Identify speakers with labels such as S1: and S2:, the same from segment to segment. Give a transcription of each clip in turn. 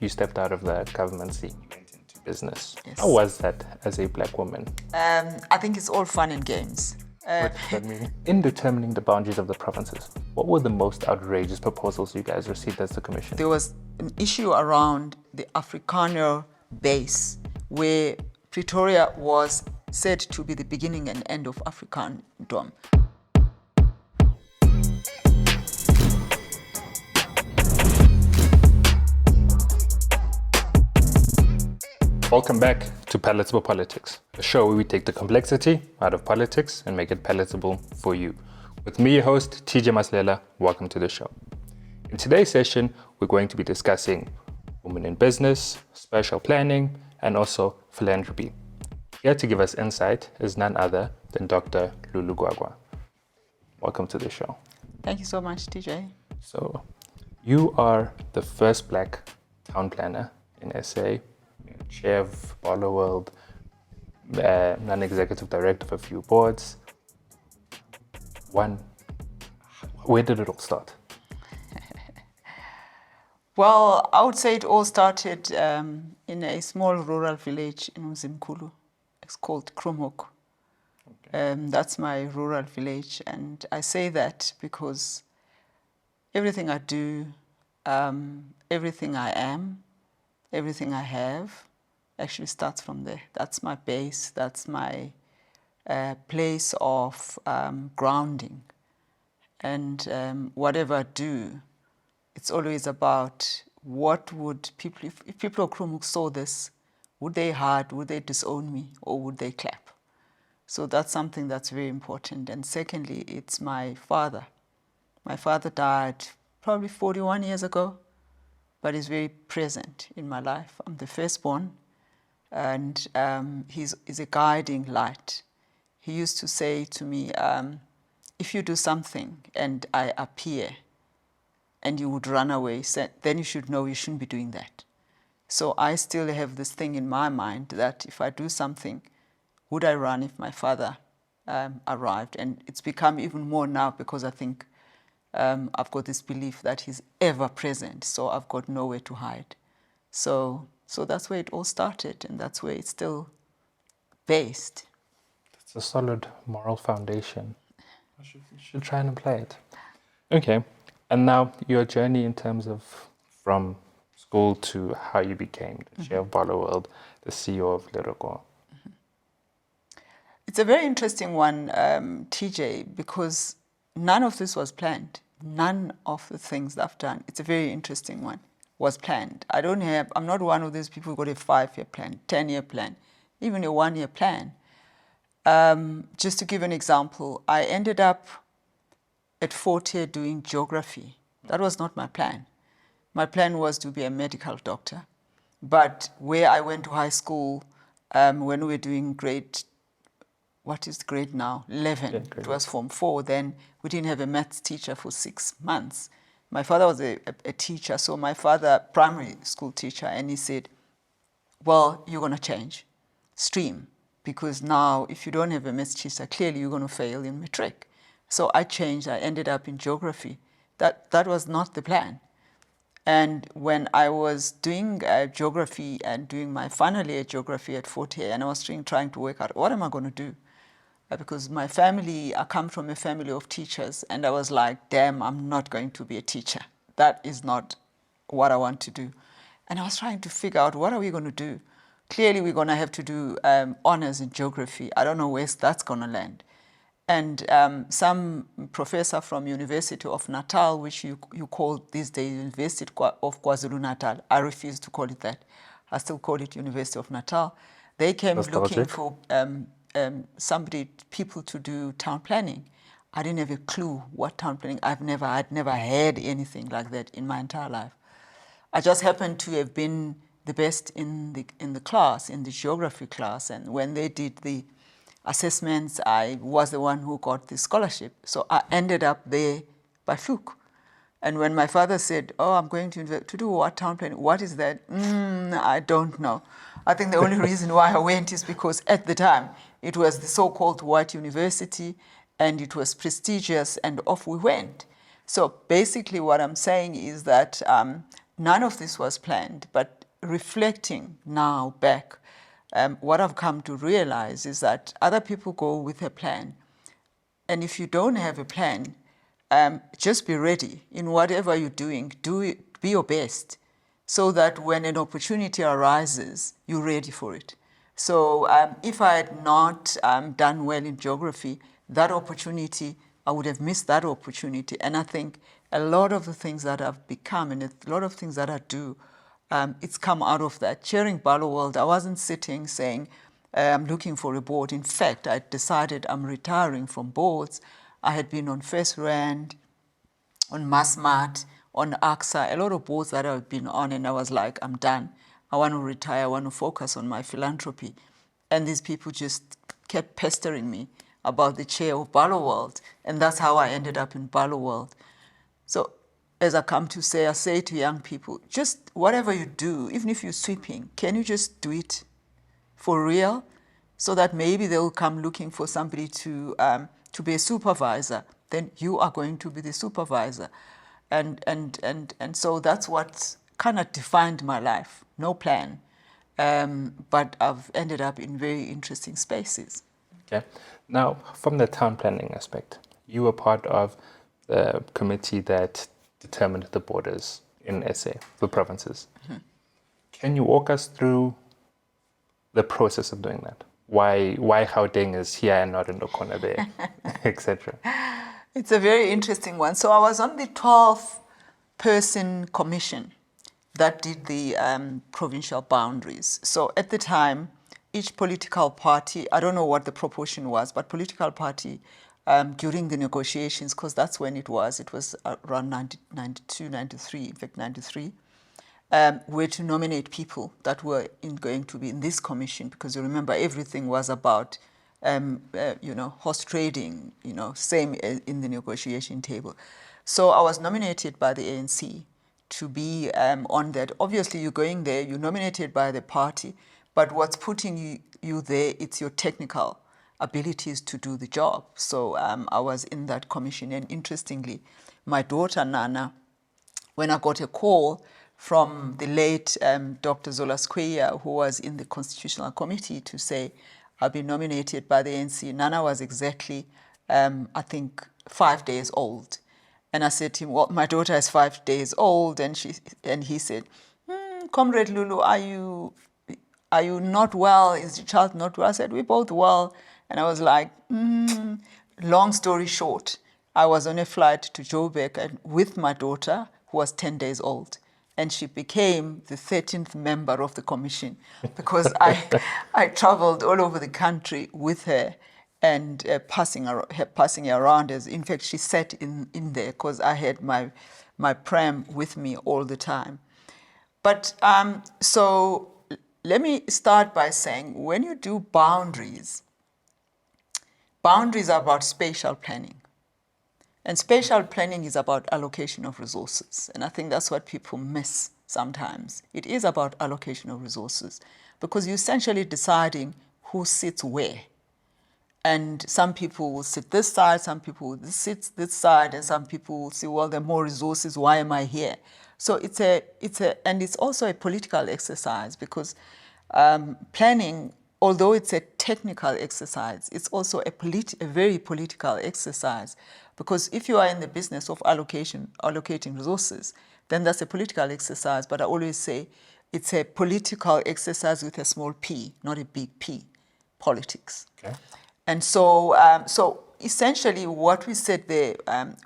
S1: You stepped out of the government scene, you went into business.
S2: Yes.
S1: How was that as a black woman?
S2: I think it's all fun and games.
S1: What does that mean? In determining the boundaries of the provinces, what were the most outrageous proposals you guys received as the commission?
S2: There was an issue around the Afrikaner base, where Pretoria was said to be the beginning and end of Afrikaandom.
S1: Welcome back to Palatable Politics, a show where we take the complexity out of politics and make it palatable for you. With me, your host, TJ Maslela. Welcome to the show. In today's session, we're going to be discussing women in business, spatial planning, and also philanthropy. Here to give us insight is none other than Dr. Lulu Gwagwa. Welcome to the show.
S2: Thank you so much, TJ.
S1: So, you are the first black town planner in SA, chair of Baller World, non-executive director of a few boards. Where did it all start?
S2: Well, I would say it all started in a small rural village in Mzimkhulu. It's called Krumhoek. Okay. That's my rural village, and I say that because everything I do, everything I am, everything I have, actually starts from there. That's my base. That's my place of grounding. And whatever I do, it's always about what would people, if people of Krumhoek saw this, would they heart, would they disown me, or would they clap? So that's something that's very important. And secondly, it's my father. My father died probably 41 years ago, but he's very present in my life. I'm the firstborn, and he's a guiding light. He used to say to me, if you do something and I appear and you would run away, then you should know you shouldn't be doing that. So I still have this thing in my mind that if I do something, would I run if my father arrived? And it's become even more now because I think I've got this belief that he's ever present, so I've got nowhere to hide. So that's where it all started, and that's where it's still based.
S1: It's a solid moral foundation. You should try and apply it. Okay, and now your journey in terms of from school to how you became the chair of Baller World, the CEO of Leroko.
S2: It's a very interesting one, TJ, because none of this was planned. None of the things that I've done, it's a very interesting one, was planned. I'm not one of those people who got a 5-year plan, 10-year plan, even a 1-year plan. Just to give an example, I ended up at Fort Hare doing geography. That was not my plan. My plan was to be a medical doctor. But where I went to high school, when we were doing grade now? 11. Yeah, it was Form 4. Then we didn't have a maths teacher for 6 months. My father was a teacher, so my father, primary school teacher, and he said, well, you're going to change stream, because now if you don't have a maths teacher, clearly you're going to fail in matric. So I changed. I ended up in geography. That was not the plan. And when I was doing geography and doing my final year geography at Fort Hare, and I was trying to work out, what am I going to do? Because my family, I come from a family of teachers, and I was like, damn, I'm not going to be a teacher. That is not what I want to do. And I was trying to figure out, what are we going to do? Clearly, we're going to have to do honors in geography. I don't know where that's going to land. And some professor from University of Natal, which you call these days University of KwaZulu-Natal, I refuse to call it that. I still call it University of Natal. They came looking for people to do town planning. I didn't have a clue what town planning. I'd never had anything like that in my entire life. I just happened to have been the best in the class, in the geography class, and when they did the assessments, I was the one who got the scholarship. So I ended up there by fluke. And when my father said, oh, I'm going to do what town planning? What is that? I don't know. I think the only reason why I went is because at the time, it was the so-called white university, and it was prestigious, and off we went. So basically what I'm saying is that none of this was planned, but reflecting now back, what I've come to realize is that other people go with a plan. And if you don't have a plan, just be ready in whatever you're doing. Do it, be your best, so that when an opportunity arises, you're ready for it. So if I had not done well in geography, that opportunity, I would have missed that opportunity. And I think a lot of the things that I've become and a lot of things that I do, it's come out of that. Chairing Balo World, I wasn't sitting saying, I'm looking for a board. In fact, I decided I'm retiring from boards. I had been on First Rand, on Massmart, on AXA, a lot of boards that I've been on, and I was like, I'm done. I want to retire. I want to focus on my philanthropy. And these people just kept pestering me about the chair of Balo World, and that's how I ended up in Balo World. So as I come to say, I say to young people, just whatever you do, even if you're sweeping, can you just do it for real, so that maybe they'll come looking for somebody to be a supervisor. Then you are going to be the supervisor, and so that's what kind of defined my life. No plan, but I've ended up in very interesting spaces.
S1: Okay. Now, from the town planning aspect, you were part of the committee that determined the borders in SA, the provinces. Mm-hmm. Can you walk us through the process of doing that? Why Gauteng is here and not in Okona there, etc.
S2: It's a very interesting one. So I was on the 12th person commission that did the provincial boundaries. So at the time, each political party, I don't know what the proportion was, but political party during the negotiations, because that's when it was around 92, 93, in fact 93, were to nominate people that were going to be in this commission, because you remember everything was about, horse trading, same in the negotiation table. So I was nominated by the ANC to be on that. Obviously, you're going there, you're nominated by the party, but what's putting you there, it's your technical abilities to do the job. So I was in that commission, and interestingly, my daughter Nana, when I got a call from the late Dr. Zola Square, who was in the Constitutional Committee, to say, I've been nominated by the ANC. Nana was exactly, I think, 5 days old. And I said to him, well, my daughter is 5 days old. And he said, Comrade Lulu, are you not well? Is the child not well? I said, we're both well. And I was like, long story short, I was on a flight to Joburg with my daughter, who was 10 days old. And she became the 13th member of the commission, because I traveled all over the country with her and passing her around. In fact, she sat in there because I had my pram with me all the time. But so let me start by saying, when you do boundaries are about spatial planning. And spatial planning is about allocation of resources. And I think that's what people miss sometimes. It is about allocation of resources, because you're essentially deciding who sits where. And some people will sit this side, some people will sit this side, and some people will say, well, there are more resources, why am I here? So it's also a political exercise, because planning, although it's a technical exercise, it's also a very political exercise. Because if you are in the business of allocating resources, then that's a political exercise. But I always say it's a political exercise with a small p, not a big P, politics.
S1: Okay.
S2: And so, so essentially what we said there,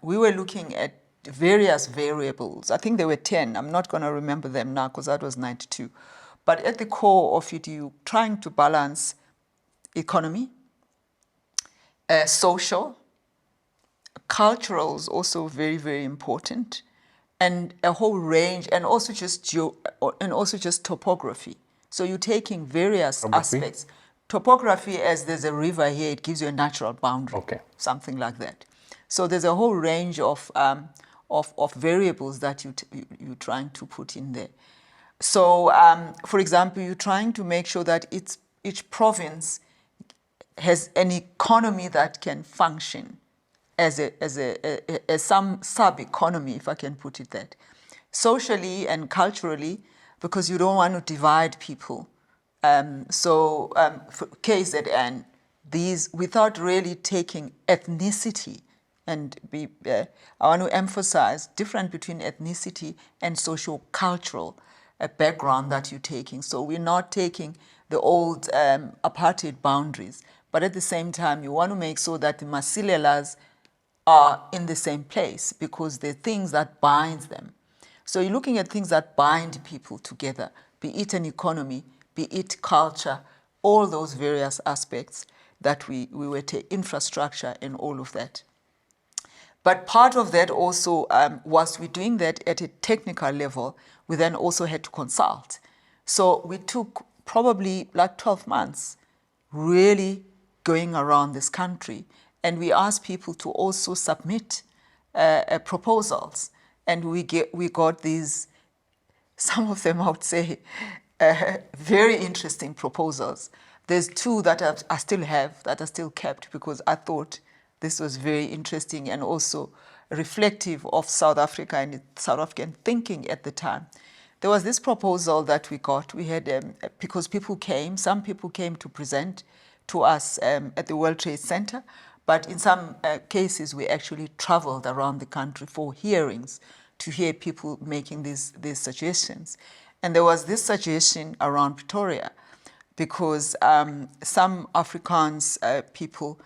S2: we were looking at various variables. I think there were 10. I'm not going to remember them now because that was 92. But at the core of it, you're trying to balance economy, social, cultural is also very, very important, and a whole range, and also just topography. So you're taking various aspects. Topography, as there's a river here, it gives you a natural boundary, something like that. So there's a whole range of variables that you're trying to put in there. So, for example, you're trying to make sure that each province has an economy that can function as some sub-economy, if I can put it that. socially and culturally, because you don't want to divide people. For KZN, these, without really taking ethnicity, and I want to emphasize difference between ethnicity and social-cultural background that you're taking. So we're not taking the old apartheid boundaries, but at the same time, you want to make sure that the Masilelas are in the same place, because they're things that bind them. So you're looking at things that bind people together, be it an economy, be it culture, all those various aspects that we were to infrastructure and all of that. But part of that also, was we doing that at a technical level, we then also had to consult. So we took probably like 12 months really going around this country, and we asked people to also submit proposals. And we got these, some of them I would say, very interesting proposals. There's two that I still have, that are still kept, because I thought this was very interesting and also reflective of South Africa and South African thinking at the time. There was this proposal that we got. We had, because some people came to present to us at the World Trade Center, but in some cases we actually traveled around the country for hearings to hear people making these suggestions. And there was this suggestion around Pretoria, because some Afrikaans people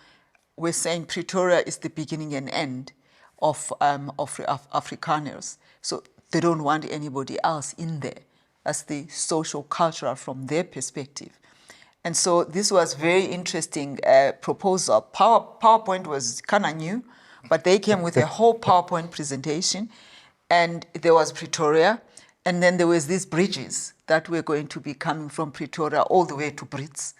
S2: were saying Pretoria is the beginning and end of Afrikaners. So they don't want anybody else in there. That's the social cultural from their perspective. And so this was very interesting proposal. PowerPoint was kind of new, but they came with a whole PowerPoint presentation, and there was Pretoria, and then there was these bridges that were going to be coming from Pretoria all the way to Brits,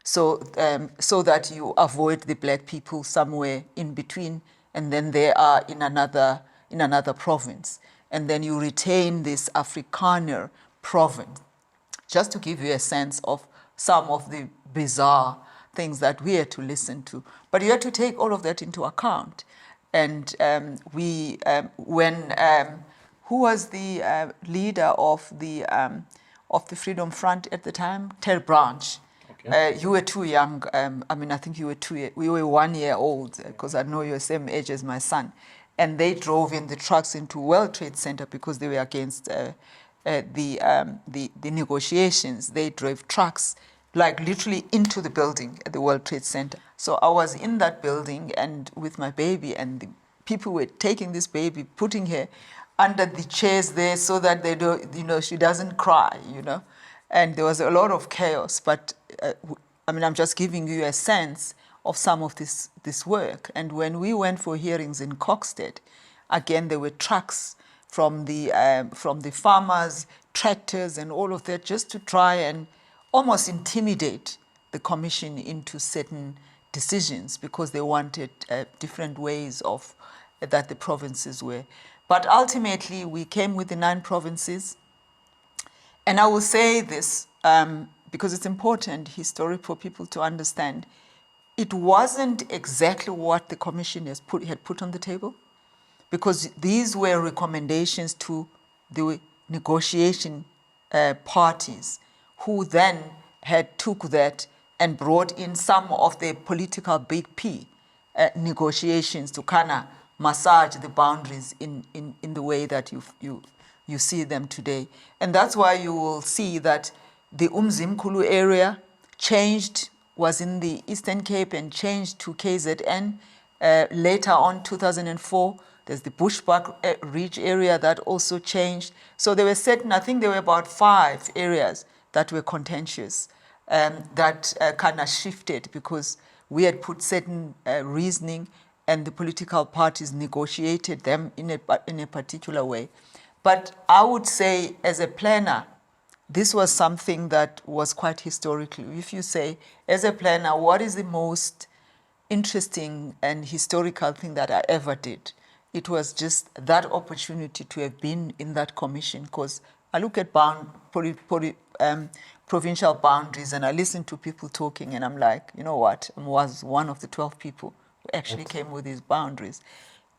S2: so that you avoid the black people somewhere in between, and then they are in another province, and then you retain this Afrikaner province. Just to give you a sense of some of the bizarre things that we had to listen to. But you had to take all of that into account. And who was the leader of the Freedom Front at the time? Tel Branch. Okay. You were too young. I think you were we were 1 year old, because I know you're the same age as my son. And they drove in the trucks into World Trade Center because they were against the negotiations. They drove trucks like literally into the building at the World Trade Center. So I was in that building and with my baby, and the people were taking this baby, putting her under the chairs there so that they don't, she doesn't cry, And there was a lot of chaos, but I'm just giving you a sense of some of this work. And when we went for hearings in Coxted, again, there were trucks from the farmers, tractors and all of that, just to try and almost intimidate the commission into certain decisions, because they wanted different ways of that the provinces were. But ultimately, we came with the 9 provinces. And I will say this, because it's important, historic, for people to understand, it wasn't exactly what the commission had put on the table, because these were recommendations to the negotiation parties, who then took that and brought in some of the political big P negotiations to kind of massage the boundaries in the way that you see them today. And that's why you will see that the Umzimkulu area was in the Eastern Cape and changed to KZN. Later on, 2004, there's the Bushbuck Ridge area that also changed. So there were I think there were about 5 areas that were contentious, that kind of shifted because we had put certain reasoning, and the political parties negotiated them in a particular way. But I would say, as a planner, this was something that was quite historical. If you say, as a planner, what is the most interesting and historical thing that I ever did? It was just that opportunity to have been in that commission, because I look at provincial boundaries and I listen to people talking, and I'm like, you know what? I was one of the 12 people who actually came with these boundaries.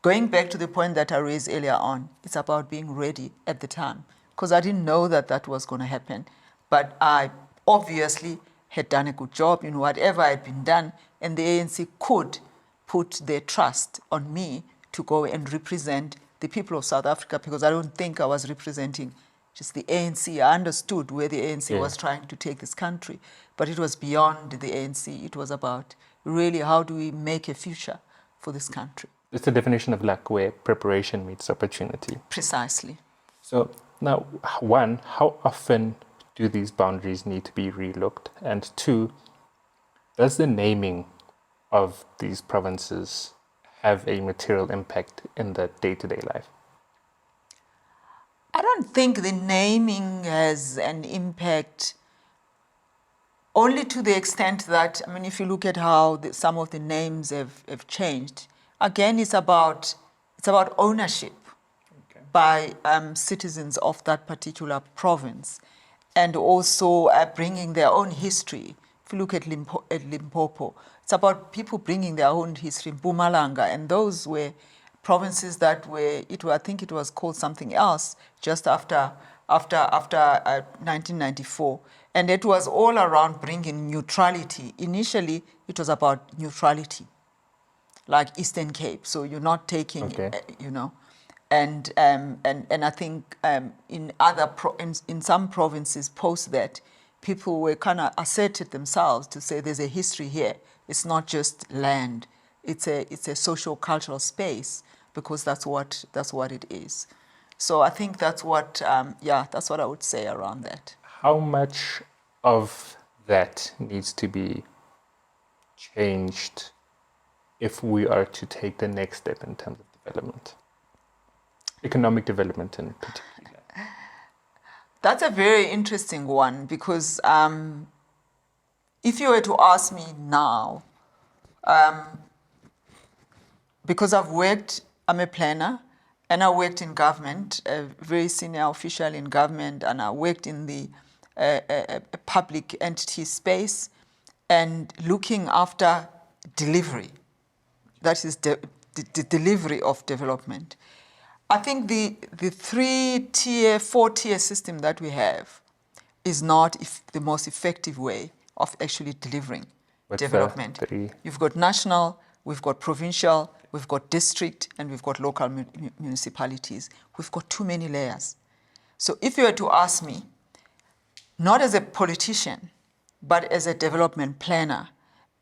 S2: Going back to the point that I raised earlier on, it's about being ready at the time, because I didn't know that that was going to happen. But I obviously had done a good job in whatever had been done, and the ANC could put their trust on me to go and represent the people of South Africa, because I don't think I was representing just the ANC. I understood where the ANC was trying to take this country, but it was beyond the ANC. It was about really how do we make a future for this country.
S1: It's the definition of luck, where preparation meets opportunity.
S2: Precisely.
S1: So now, one, how often do these boundaries need to be relooked? And two, does the naming of these provinces have a material impact in the day-to-day life?
S2: I don't think the naming has an impact, only to the extent that, I mean, if you look at how some of the names have changed, again, it's about ownership by citizens of that particular province, and also bringing their own history. If you look at Limpopo, it's about people bringing their own history. Mpumalanga, and those were provinces that were, I think it was called something else just after 1994. And it was all around bringing neutrality. Initially, it was about neutrality, like Eastern Cape. So you're not taking, you know, and I think in some provinces post that, people were kind of asserted themselves to say there's a history here. It's not just land. It's a social cultural space, because that's what it is. So I think that's what that's what I would say around that.
S1: How much of that needs to be changed if we are to take the next step in terms of development? Economic development in particular.
S2: That's a very interesting one, because if you were to ask me now, because I'm a planner, and I worked in government, a very senior official in government, and I worked in the public entity space, and looking after delivery, that is the delivery of development. I think the 3-tier, 4-tier system that we have is not the most effective way of actually delivering development. You've got national, we've got provincial, we've got district, and we've got local municipalities. We've got too many layers. So if you were to ask me, not as a politician, but as a development planner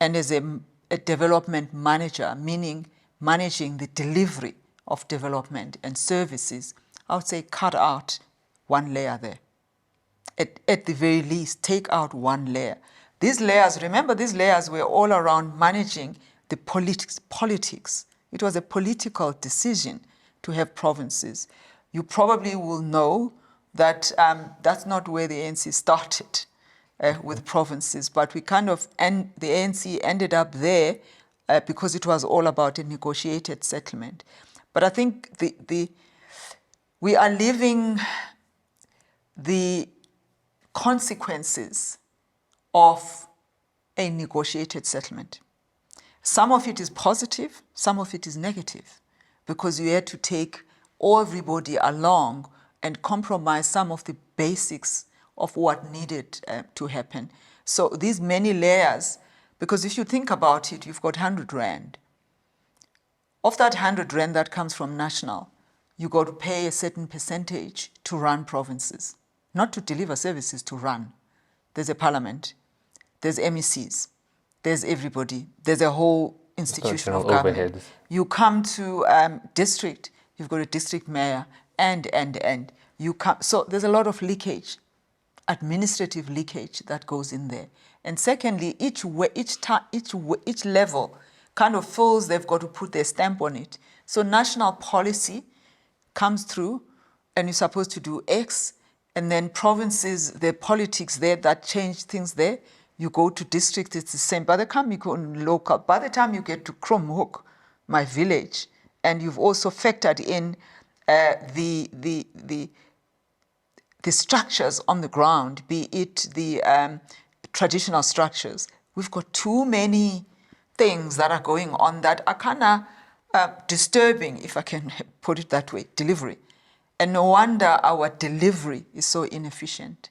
S2: and as a development manager, meaning managing the delivery of development and services, I would say cut out one layer there. At the very least, take out one layer. These layers, remember, these layers were all around managing the politics. It was a political decision to have provinces. You probably will know that that's not where the ANC started with provinces, but we kind of, and the ANC ended up there because it was all about a negotiated settlement. But I think we are living the consequences of a negotiated settlement. Some of it is positive, some of it is negative, because you had to take everybody along and compromise some of the basics of what needed to happen. So these many layers, because if you think about it, you've got 100 Rand. Of that 100 Rand that comes from national, you got to pay a certain percentage to run provinces, not to deliver services, to run. There's a parliament, there's MECs, there's everybody, there's a whole institution of government. You come to district, you've got a district mayor, and. You come, so there's a lot of leakage, administrative leakage that goes in there. And secondly, each level kind of feels they've got to put their stamp on it. So national policy comes through, and you're supposed to do X, and then provinces, the politics there that change things there. You go to district, it's the same. By the time you go local, by the time you get to Kromhoek, my village, and you've also factored in the structures on the ground, be it the traditional structures. We've got too many things that are going on that are kind of disturbing, if I can put it that way, delivery. And no wonder our delivery is so inefficient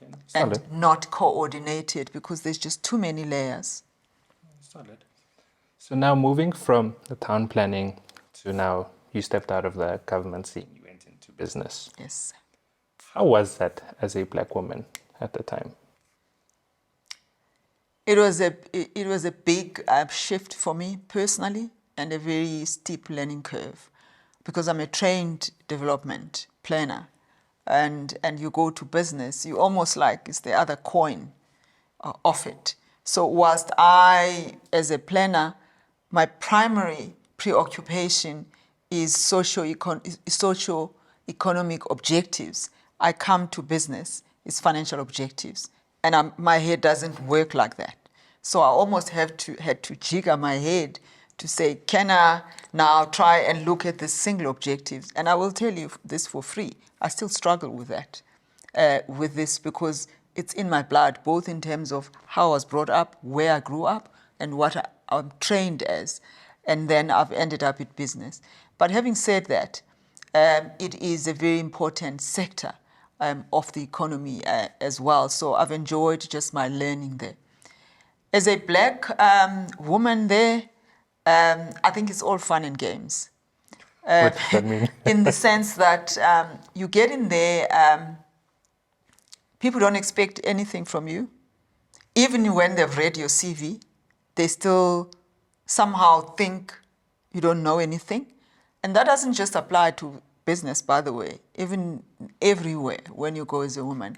S2: and
S1: Solid.
S2: not coordinated, because there's just too many layers.
S1: Solid. So now moving from the town planning to now you stepped out of the government scene, you went into business.
S2: Yes.
S1: How was that as a black woman at the time?
S2: It was a big shift for me personally, and a very steep learning curve, because I'm a trained development planner, and you go to business, you almost like it's the other coin of it. So whilst I, as a planner, my primary preoccupation is socio-economic objectives, I come to business, it's financial objectives. And my head doesn't work like that. So I almost had to jigger my head to say, can I now try and look at the single objectives? And I will tell you this for free. I still struggle with that, with this, because it's in my blood, both in terms of how I was brought up, where I grew up, and what I'm trained as. And then I've ended up in business. But having said that, it is a very important sector of the economy as well. So I've enjoyed just my learning there. As a black woman there, I think it's all fun and games.
S1: What does that mean?
S2: In the sense that you get in there, people don't expect anything from you. Even when they've read your CV, they still somehow think you don't know anything. And that doesn't just apply to business, by the way, even everywhere when you go as a woman.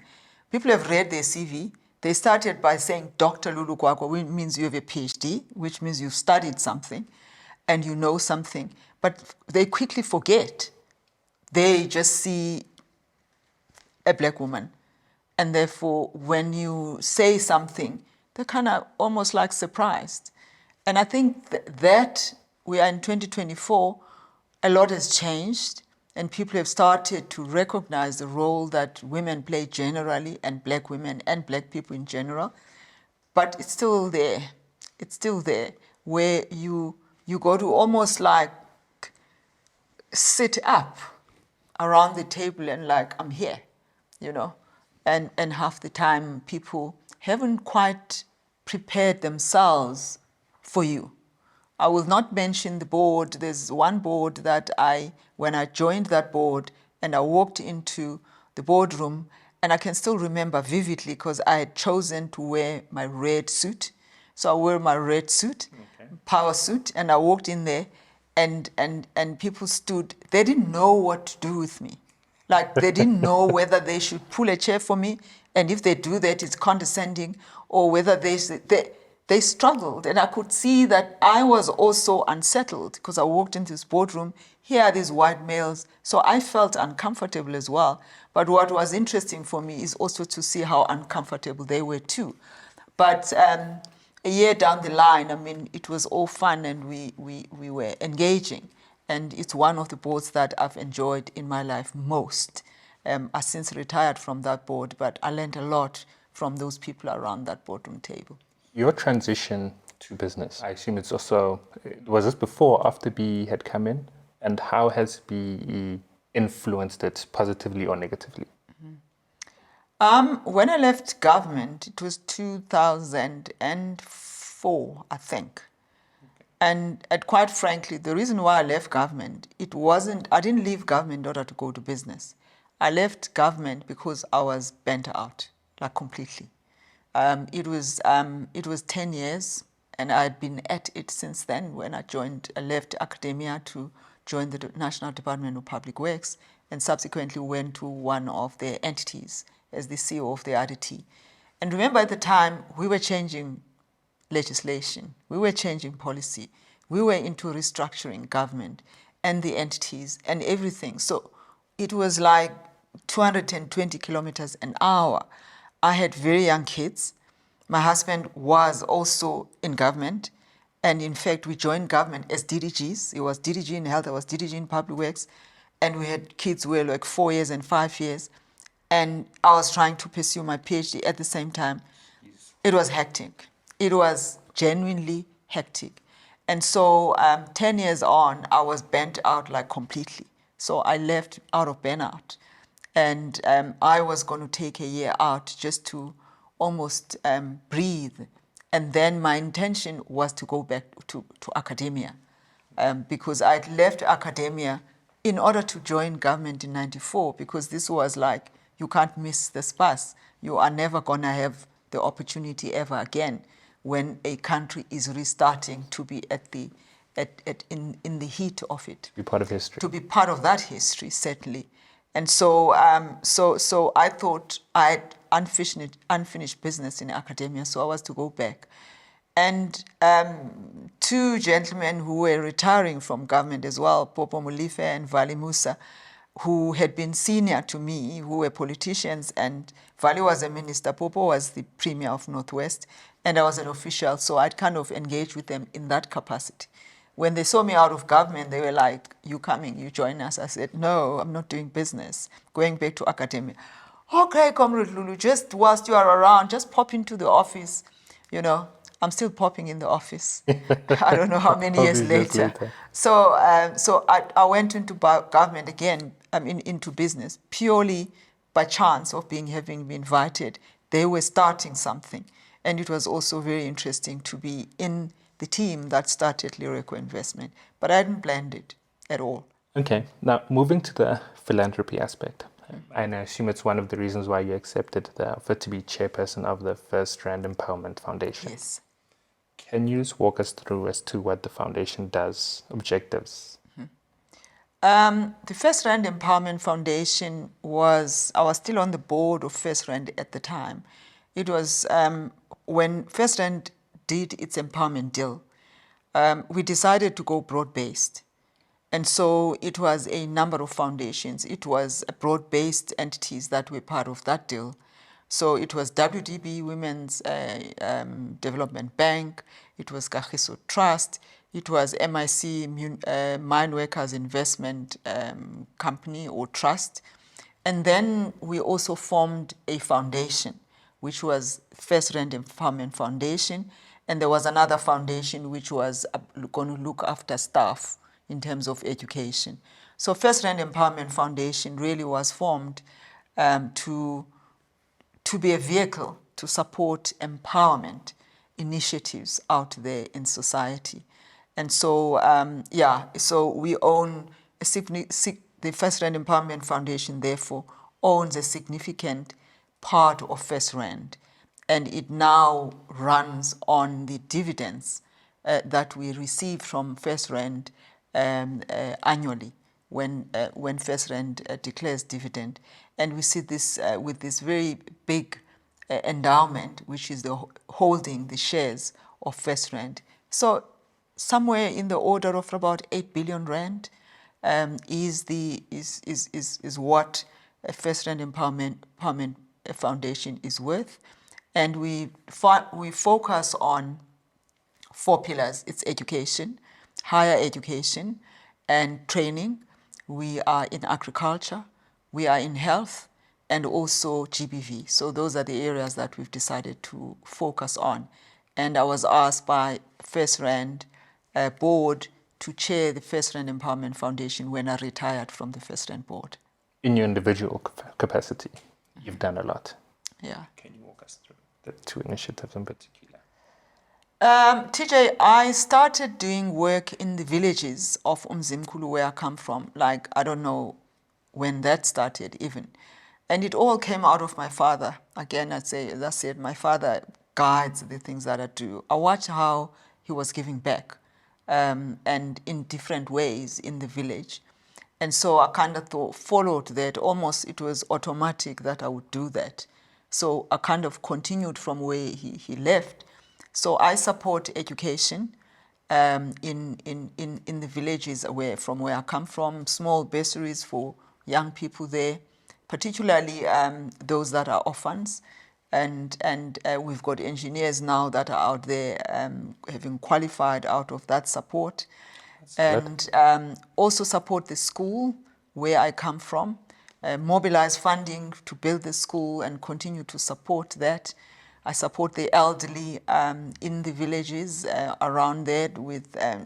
S2: People have read their CV. They started by saying Dr. Lulu Gwagwa, which means you have a PhD, which means you've studied something and you know something. But they quickly forget. They just see a black woman. And therefore, when you say something, they're kind of almost like surprised. And I think that we are in 2024, a lot has changed, and people have started to recognize the role that women play generally, and black women and black people in general. But it's still there. It's still there, where you go to almost like sit up around the table and like, I'm here, you know. And half the time people haven't quite prepared themselves for you. I will not mention the board. There's one board that when I joined that board and I walked into the boardroom, and I can still remember vividly because I had chosen to wear my red suit. So I wore my red suit, power suit, and I walked in there, and people stood. They didn't know what to do with me. Like, they didn't know whether they should pull a chair for me, and if they do that, it's condescending, or whether they struggled. And I could see that I was also unsettled because I walked into this boardroom. Here are these white males. So I felt uncomfortable as well. But what was interesting for me is also to see how uncomfortable they were too. But a year down the line, I mean, it was all fun and we were engaging. And it's one of the boards that I've enjoyed in my life most. I since retired from that board, but I learned a lot from those people around that boardroom table.
S1: Your transition to business, I assume it's also, was this before or after BE had come in? And how has BE influenced it positively or negatively?
S2: When I left government, it was 2004, I think. And quite frankly, the reason why I left government, I didn't leave government in order to go to business. I left government because I was burnt out, like completely. It was 10 years, and I'd been at it since then when I left academia to join the National Department of Public Works, and subsequently went to one of their entities as the CEO of the RDT. And remember, at the time, we were changing legislation, we were changing policy, we were into restructuring government and the entities and everything. So it was like 220 kilometers an hour. I had very young kids. My husband was also in government. And in fact, we joined government as DDGs. It was DDG in health, I was DDG in public works. And we had kids who were like 4 years and 5 years. And I was trying to pursue my PhD at the same time. It was hectic. It was genuinely hectic. And so 10 years on, I was burnt out like completely. So I left out of burnout. And I was going to take a year out just to almost breathe. And then my intention was to go back to academia because I'd left academia in order to join government in 94, because this was like, you can't miss this bus. You are never going to have the opportunity ever again when a country is restarting to be in the heat of it.
S1: Be part of history.
S2: To be part of that history, certainly. And so, so I thought I had unfinished business in academia, so I was to go back. And two gentlemen who were retiring from government as well, Popo Mulife and Vali Musa, who had been senior to me, who were politicians, and Vali was a minister, Popo was the premier of Northwest, and I was an official, so I'd kind of engaged with them in that capacity. When they saw me out of government, they were like, you coming, you join us. I said, no, I'm not doing business, going back to academia. Okay, Comrade Lulu, just whilst you are around, just pop into the office. You know, I'm still popping in the office. I don't know how many years later. So, so I went into government again, into business, purely by chance of having been invited. They were starting something. And it was also very interesting to be in the team that started Lyrico Investment. But I hadn't planned it at all.
S1: Okay, now moving to the philanthropy aspect. And I assume it's one of the reasons why you accepted the offer to be chairperson of the First Rand Empowerment Foundation.
S2: Yes.
S1: Can you just walk us through as to what the foundation does, objectives?
S2: The First Rand Empowerment Foundation I was still on the board of First Rand at the time. It was when First Rand did its empowerment deal, we decided to go broad-based. And so it was a number of foundations. It was broad-based entities that were part of that deal. So it was WDB, Women's Development Bank, it was Kagiso Trust, it was MIC, Mine Workers Investment Company or Trust. And then we also formed a foundation, which was First Rand Empowerment Foundation. And there was another foundation which was going to look after staff in terms of education. So First Rand Empowerment Foundation really was formed to be a vehicle to support empowerment initiatives out there in society. And so, so we own the First Rand Empowerment Foundation, therefore, owns a significant part of First Rand. And it now runs on the dividends that we receive from First Rand annually when First Rand declares dividend. And we see this with this very big endowment, which is holding the shares of First Rand. So somewhere in the order of about 8 billion rand is what a First Rand Empowerment Foundation is worth. And we focus on 4 pillars. It's education, higher education, and training. We are in agriculture, we are in health, and also GBV. So those are the areas that we've decided to focus on. And I was asked by First Rand board to chair the First Rand Empowerment Foundation when I retired from the First Rand board.
S1: In your individual capacity, you've done a lot.
S2: Yeah.
S1: Can you walk us through the 2 initiatives in particular?
S2: TJ, I started doing work in the villages of Umzimkulu, where I come from. Like, I don't know when that started even. And it all came out of my father. Again, as I said, my father guides the things that I do. I watched how he was giving back and in different ways in the village. And so I kind of followed that. Almost it was automatic that I would do that. So I kind of continued from where he left. So I support education in the villages from where I come from, small bursaries for young people there, particularly those that are orphans. And we've got engineers now that are out there having qualified out of that support. And also support the school where I come from, mobilize funding to build the school and continue to support that. I support the elderly in the villages around there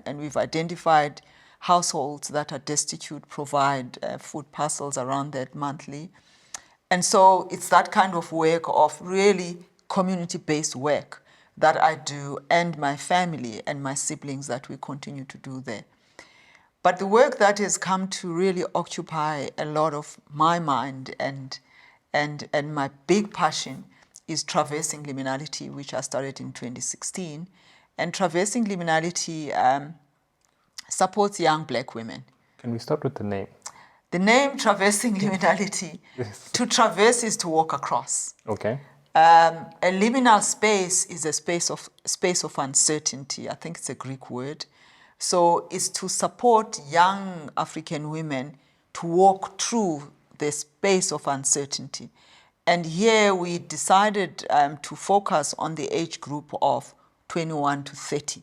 S2: and we've identified households that are destitute, provide food parcels around that monthly. And so it's that kind of work of really community-based work that I do, and my family and my siblings that we continue to do there. But the work that has come to really occupy a lot of my mind and my big passion is Traversing Liminality, which I started in 2016. And Traversing Liminality supports young black women.
S1: Can we start with the name?
S2: The name Traversing Liminality,
S1: Yes.
S2: to traverse is to walk across.
S1: Okay.
S2: A liminal space is a space of uncertainty. I think it's a Greek word. So it's to support young African women to walk through the space of uncertainty. And here we decided to focus on the age group of 21 to 30.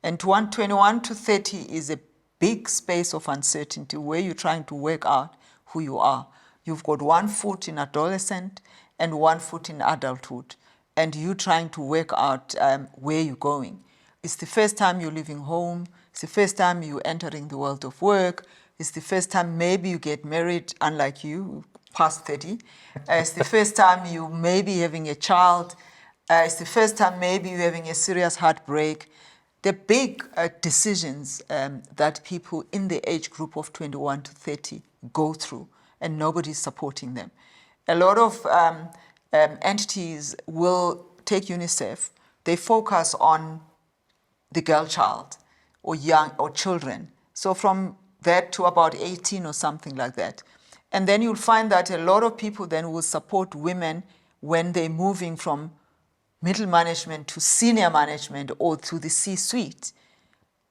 S2: And 21 to 30 is a big space of uncertainty where you're trying to work out who you are. You've got one foot in adolescent and one foot in adulthood, and you trying to work out where you're going. It's the first time you're leaving home. It's the first time you're entering the world of work. It's the first time maybe you get married, unlike you, past 30. It's the first time you may be having a child. It's the first time maybe you're having a serious heartbreak. The big decisions that people in the age group of 21 to 30 go through, and nobody's supporting them. A lot of entities will take UNICEF. They focus on the girl child or young or children. So from that to about 18 or something like that. And then you'll find that a lot of people then will support women when they're moving from middle management to senior management or to the C-suite.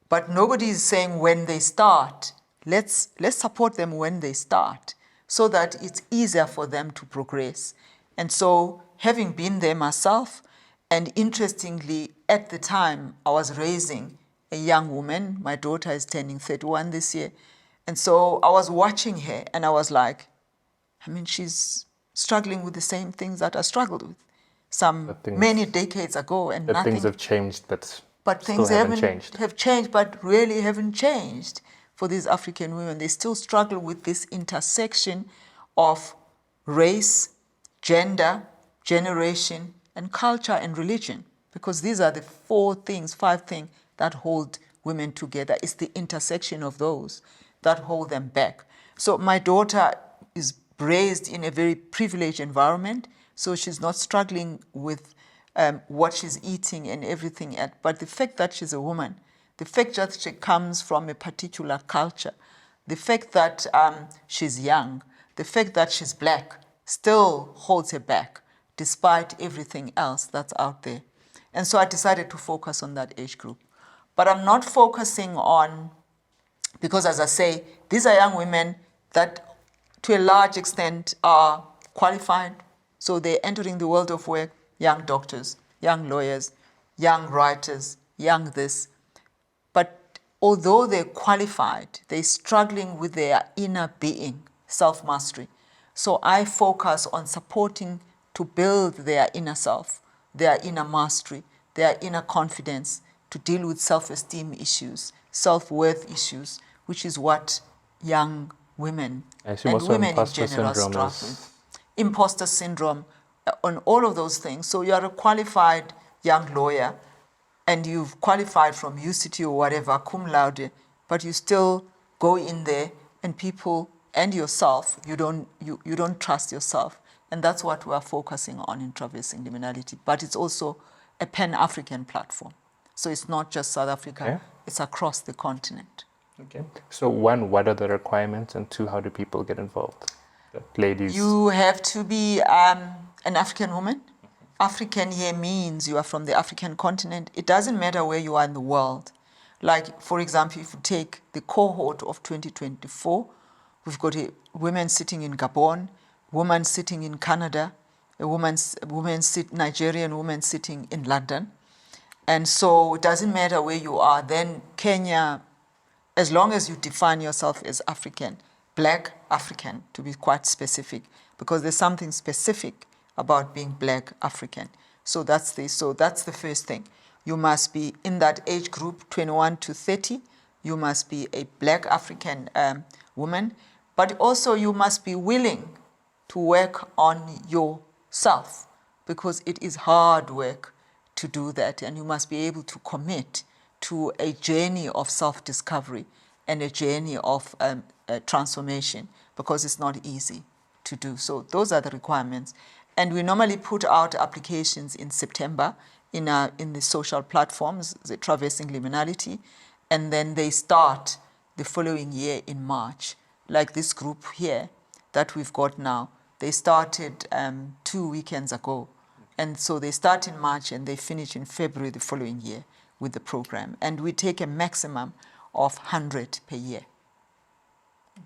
S2: But nobody is saying when they start. Let's support them when they start so that it's easier for them to progress. And so having been there myself, and interestingly, at the time, I was raising a young woman. My daughter is turning 31 this year. And so I was watching her and I was like, I mean, she's struggling with the same things that I struggled with many decades ago, and nothing.
S1: Things have changed, but
S2: things
S1: still haven't changed.
S2: Have changed, but really haven't changed for these African women. They still struggle with this intersection of race, gender, generation, and culture and religion, because these are the five things that hold women together. It's the intersection of those that hold them back. So my daughter is raised in a very privileged environment, so she's not struggling with what she's eating and everything. But the fact that she's a woman, the fact that she comes from a particular culture, the fact that she's young, the fact that she's black still holds her back despite everything else that's out there. And so I decided to focus on that age group. But I'm not focusing on, because as I say, these are young women that to a large extent are qualified. So they're entering the world of work, young doctors, young lawyers, young writers, young this. But although they're qualified, they're struggling with their inner being, self-mastery. So I focus on supporting to build their inner self, their inner mastery, their inner confidence, to deal with self-esteem issues, self-worth issues, which is what young women and women in general struggle with. Imposter syndrome, on all of those things. So you're a qualified young lawyer and you've qualified from UCT or whatever, cum laude, but you still go in there and people and yourself, you don't trust yourself. And that's what we are focusing on in Traversing Liminality. But it's also a Pan-African platform. So it's not just South Africa, it's across the continent.
S1: Okay. So one, what are the requirements? And two, how do people get involved? Ladies.
S2: You have to be an African woman. African here means you are from the African continent. It doesn't matter where you are in the world. Like, for example, if you take the cohort of 2024, we've got women sitting in Gabon, women sitting in Canada, Nigerian woman sitting in London. And so it doesn't matter where you are. Then Kenya, as long as you define yourself as African, Black African, to be quite specific, because there's something specific about being Black African. So that's the first thing. You must be in that age group, 21 to 30. You must be a black African woman, but also you must be willing to work on yourself, because it is hard work to do that, and you must be able to commit to a journey of self-discovery and a journey of transformation, because it's not easy to do. So those are the requirements. And we normally put out applications in September in the social platforms, the Traversing Liminality, and then they start the following year in March. Like this group here that we've got now, they started 2 weekends ago. And so they start in March and they finish in February the following year with the program. And we take a maximum of 100 per year.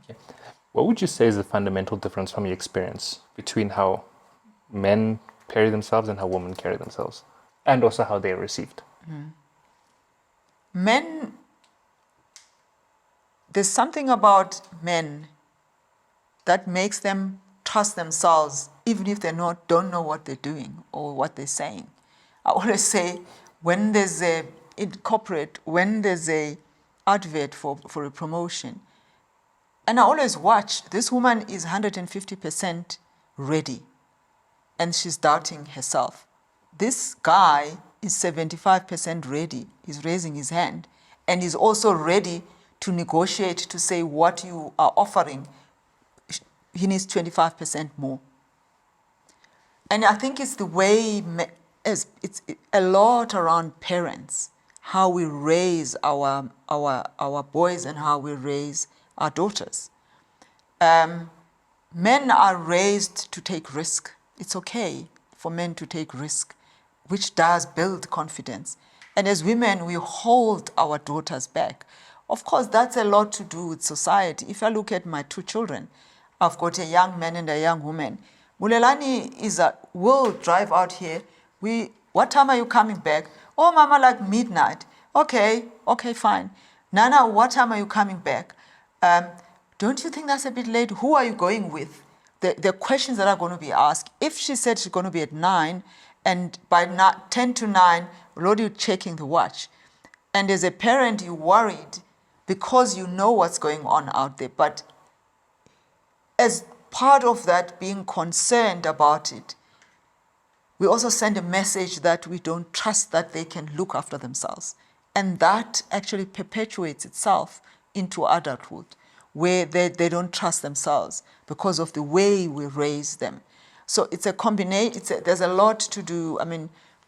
S1: Okay. What would you say is the fundamental difference from your experience between how men carry themselves and how women carry themselves, and also how they are received?
S2: Men, there's something about men that makes them trust themselves even if they don't know what they're doing or what they're saying. I always say, when there's in corporate, when there's a advert for a promotion, and I always watch, this woman is 150% ready, and she's doubting herself. This guy is 75% ready. He's raising his hand, and he's also ready to negotiate to say what you are offering. He needs 25% more. And I think it's the way, it's a lot around parents, how we raise our boys and how we raise our daughters. Men are raised to take risk. It's okay for men to take risk, which does build confidence. And as women, we hold our daughters back. Of course, that's a lot to do with society. If I look at my 2 children, I've got a young man and a young woman. Mulelani will drive out here. What time are you coming back? Oh, Mama, like midnight. Okay, fine. Nana, what time are you coming back? Don't you think that's a bit late? Who are you going with? The questions that are going to be asked. If she said she's going to be at 9, and by 10 to 9, we're already checking the watch. And as a parent, you're worried because you know what's going on out there. But as part of that, being concerned about it, we also send a message that we don't trust that they can look after themselves. And that actually perpetuates itself into adulthood, where they don't trust themselves because of the way we raise them. So it's a combination, there's a lot to do,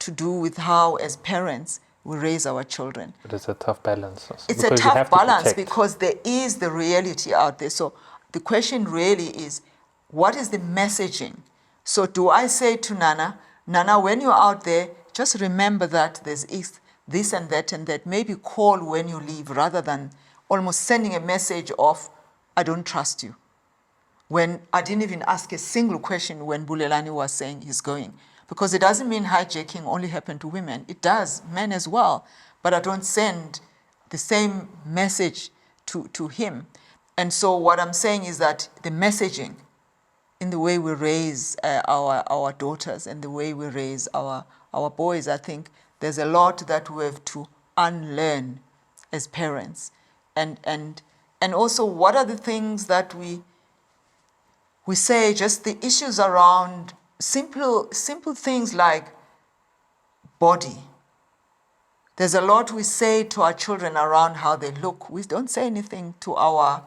S2: to do with how, as parents, we raise our children.
S1: But it's a tough balance also,
S2: it's a tough balance because there is the reality out there. So the question really is, what is the messaging? So do I say to Nana, when you're out there, just remember that there's this and that, maybe call when you leave, rather than almost sending a message of, I don't trust you. When I didn't even ask a single question when Bulelani was saying he's going. Because it doesn't mean hijacking only happened to women. It does, men as well. But I don't send the same message to him. And so what I'm saying is that the messaging in the way we raise our daughters and the way we raise our boys, I think there's a lot that we have to unlearn as parents. And also, what are the things that we say, just the issues around simple things like body. There's a lot we say to our children around how they look. We don't say anything to our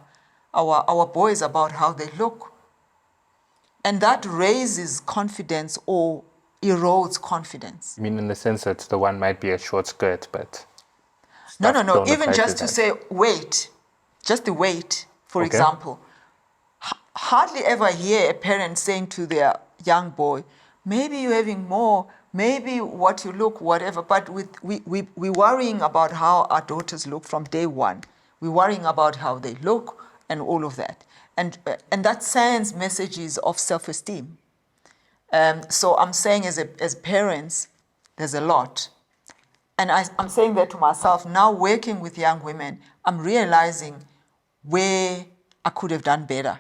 S2: boys about how they look. And that raises confidence or erodes confidence.
S1: You mean in the sense that the one might be a short skirt, but...
S2: No. Even just to say weight, just the weight, for example. Hardly ever hear a parent saying to their young boy, maybe you're having more, maybe what you look, whatever. But we're worrying about how our daughters look from day one. We're worrying about how they look and all of that. And that sends messages of self-esteem. So I'm saying as parents, there's a lot. And I'm saying that to myself, now working with young women, I'm realizing where I could have done better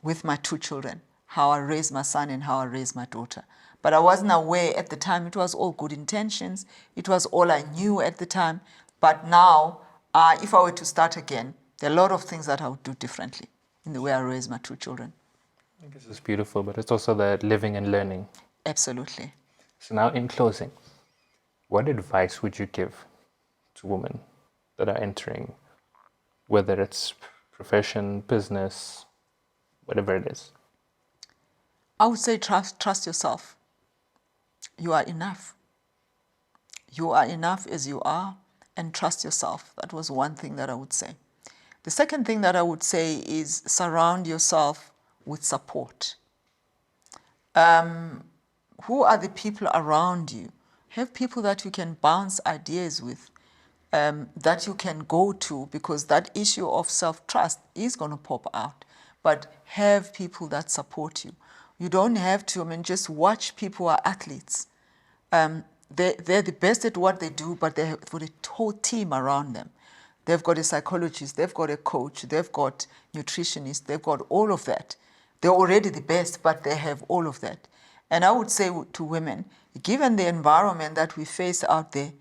S2: with my 2 children, how I raised my son and how I raised my daughter. But I wasn't aware at the time. It was all good intentions. It was all I knew at the time. But now, if I were to start again, there are a lot of things that I would do differently in the way I raise my 2 children.
S1: I guess it's beautiful, but it's also the living and learning.
S2: Absolutely.
S1: So now in closing, what advice would you give to women that are entering, whether it's profession, business, whatever it is?
S2: I would say trust yourself. You are enough. You are enough as you are, and trust yourself. That was one thing that I would say. The second thing that I would say is surround yourself with support. Who are the people around you? Have people that you can bounce ideas with, that you can go to, because that issue of self-trust is going to pop out. But have people that support you. You don't have to, just watch people who are athletes. They're the best at what they do, but they've got a whole team around them. They've got a psychologist, they've got a coach, they've got nutritionists, they've got all of that. They're already the best, but they have all of that. And I would say to women, given the environment that we face out there,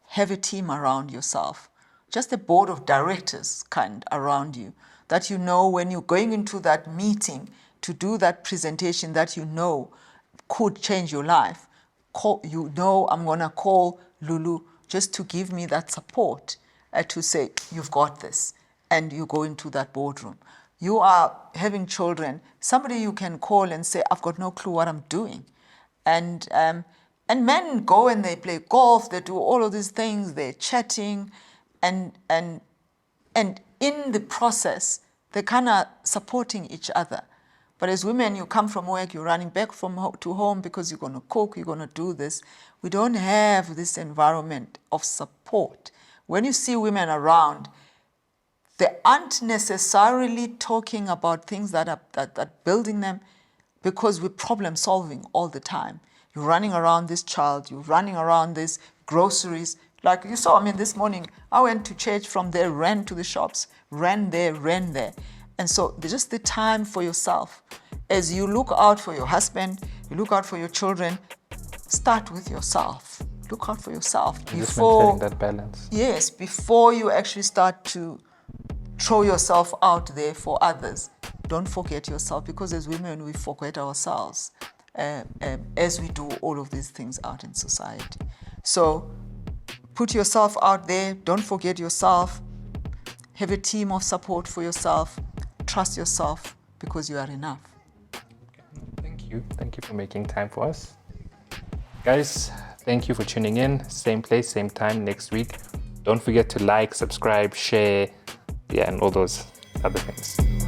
S2: have a team around yourself, just a board of directors kind around you, that you know when you're going into that meeting to do that presentation that you know could change your life. I'm going to call Lulu just to give me that support, to say, you've got this, and you go into that boardroom. You are having children, somebody you can call and say, I've got no clue what I'm doing. And men go and they play golf, they do all of these things, they're chatting, and in the process, they're kind of supporting each other. But as women, you come from work, you're running back to home because you're going to cook, you're going to do this. We don't have this environment of support. When you see women around, they aren't necessarily talking about things that are building them, because we're problem solving all the time. You're running around this child, you're running around this groceries. Like you saw, this morning, I went to church from there, ran to the shops, ran there. And so just the time for yourself. As you look out for your husband, you look out for your children, start with yourself. Look out for yourself.
S1: Just maintaining that balance.
S2: Yes, before you actually start to throw yourself out there for others. Don't forget yourself, because as women, we forget ourselves as we do all of these things out in society. So put yourself out there. Don't forget yourself. Have a team of support for yourself. Trust yourself, because you are enough.
S1: Thank you. Thank you for making time for us. Guys, thank you for tuning in. Same place, same time next week. Don't forget to like, subscribe, share, and all those other things.